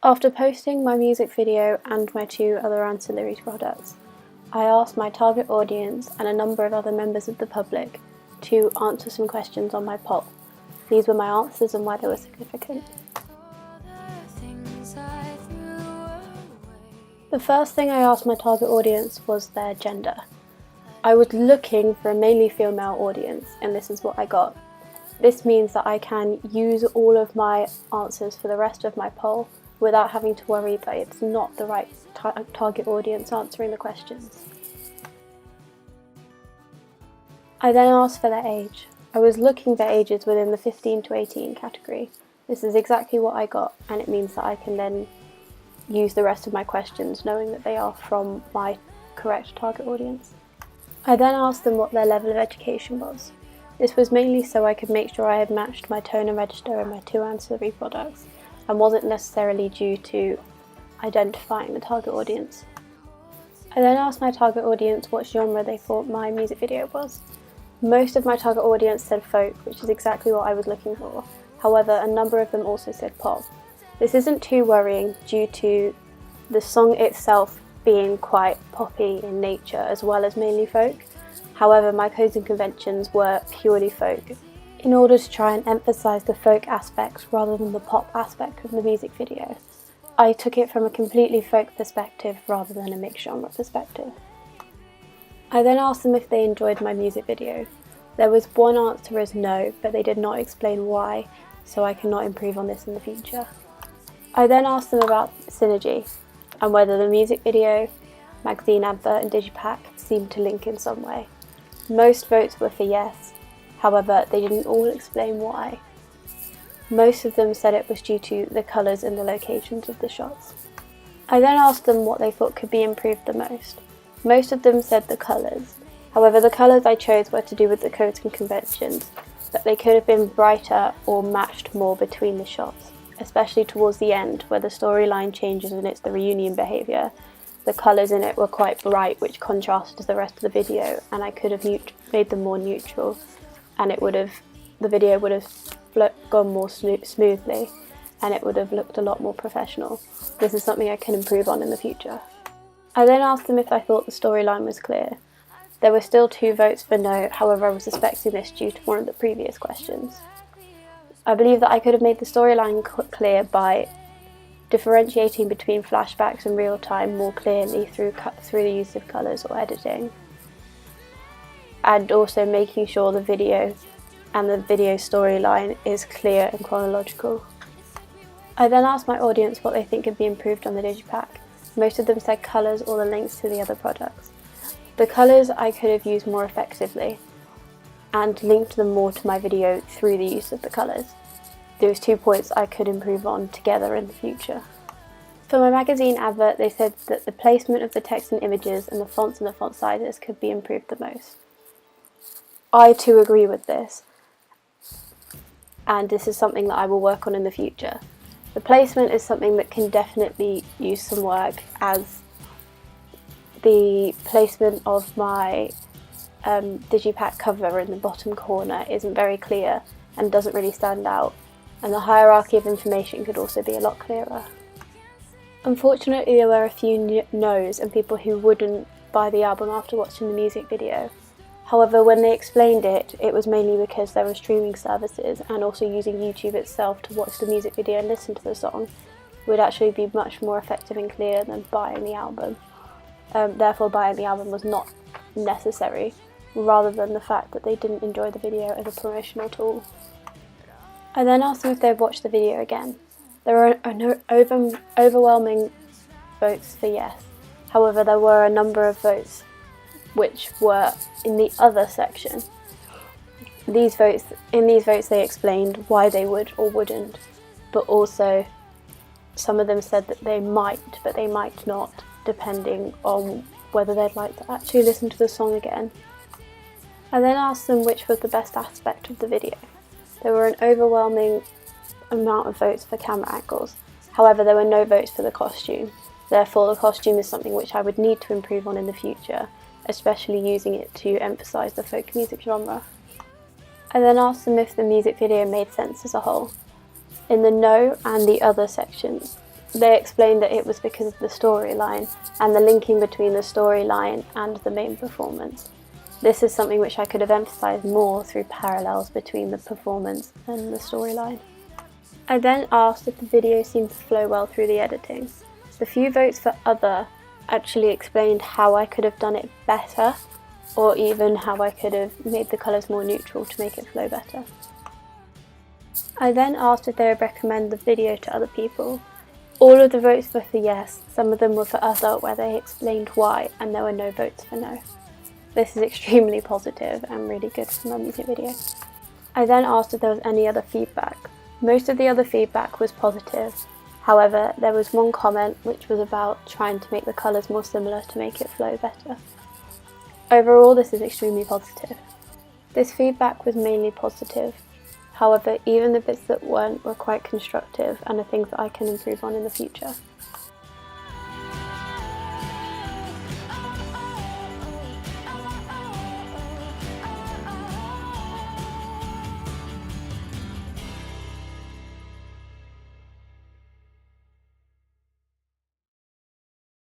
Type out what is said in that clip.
After posting my music video and my 2 other ancillary products, I asked my target audience and a number of other members of the public to answer some questions on my poll. These were my answers and why they were significant. The first thing I asked my target audience was their gender. I was looking for a mainly female audience, and this is what I got. This means that I can use all of my answers for the rest of my poll without having to worry that it's not the right target audience answering the questions. I then asked for their age. I was looking for ages within the 15 to 18 category. This is exactly what I got, and it means that I can then use the rest of my questions knowing that they are from my correct target audience. I then asked them what their level of education was. This was mainly so I could make sure I had matched my tone and register in my 2 ancillary products, and wasn't necessarily due to identifying the target audience. I then asked my target audience what genre they thought my music video was. Most of my target audience said folk, which is exactly what I was looking for. However, a number of them also said pop. This isn't too worrying due to the song itself being quite poppy in nature as well as mainly folk. However, my codes and conventions were purely folk, in order to try and emphasise the folk aspect rather than the pop aspect of the music video. I took it from a completely folk perspective rather than a mixed genre perspective. I then asked them if they enjoyed my music video. There was one answer as no, but they did not explain why, so I cannot improve on this in the future. I then asked them about synergy, and whether the music video, magazine advert and digipack seemed to link in some way. Most votes were for yes, however they didn't all explain why. Most of them said it was due to the colours and the locations of the shots. I then asked them what they thought could be improved the most. Most of them said the colours. However, the colours I chose were to do with the codes and conventions, but they could have been brighter or matched more between the shots, especially towards the end where the storyline changes and it's the reunion behaviour. The colours in it were quite bright, which contrasted to the rest of the video, and I could have made them more neutral, and the video would have gone more smoothly, and it would have looked a lot more professional. This is something I can improve on in the future. I then asked them if I thought the storyline was clear. There were still 2 votes for no, however I was suspecting this due to one of the previous questions. I believe that I could have made the storyline clear by differentiating between flashbacks and real time more clearly through the use of colours or editing, and also making sure the video and the video storyline is clear and chronological. I then asked my audience what they think could be improved on the digipack. Most of them said colours or the links to the other products. The colours I could have used more effectively and linked them more to my video through the use of the colours. Those 2 points I could improve on together in the future. For my magazine advert, they said that the placement of the text and images and the fonts and the font sizes could be improved the most. I too agree with this, and this is something that I will work on in the future. The placement is something that can definitely use some work, as the placement of my digipack cover in the bottom corner isn't very clear and doesn't really stand out, and the hierarchy of information could also be a lot clearer. Unfortunately, there were a few no's and people who wouldn't buy the album after watching the music video. However, when they explained it, it was mainly because there were streaming services, and also using YouTube itself to watch the music video and listen to the song would actually be much more effective and clear than buying the album. Therefore, buying the album was not necessary, rather than the fact that they didn't enjoy the video as a promotional tool. I then asked them if they'd watch the video again. There were overwhelming votes for yes. However, there were a number of votes which were in the other section. In these votes they explained why they would or wouldn't, but also some of them said that they might, but they might not, depending on whether they'd like to actually listen to the song again. I then asked them which was the best aspect of the video. There were an overwhelming amount of votes for camera angles. However, there were no votes for the costume. Therefore, the costume is something which I would need to improve on in the future, especially using it to emphasise the folk music genre. I then asked them if the music video made sense as a whole. In the no and the other sections, They explained that it was because of the storyline and the linking between the storyline and the main performance. This is something which I could have emphasised more through parallels between the performance and the storyline. I then asked if the video seemed to flow well through the editing. The few votes for other actually explained how I could have done it better, or even how I could have made the colours more neutral to make it flow better. I then asked if they would recommend the video to other people. All of the votes were for yes, some of them were for other where they explained why, and there were no votes for no. This is extremely positive and really good for my music video. I then asked if there was any other feedback. Most of the other feedback was positive. However, there was one comment which was about trying to make the colours more similar to make it flow better. Overall, this is extremely positive. This feedback was mainly positive. However, even the bits that weren't were quite constructive and are things that I can improve on in the future.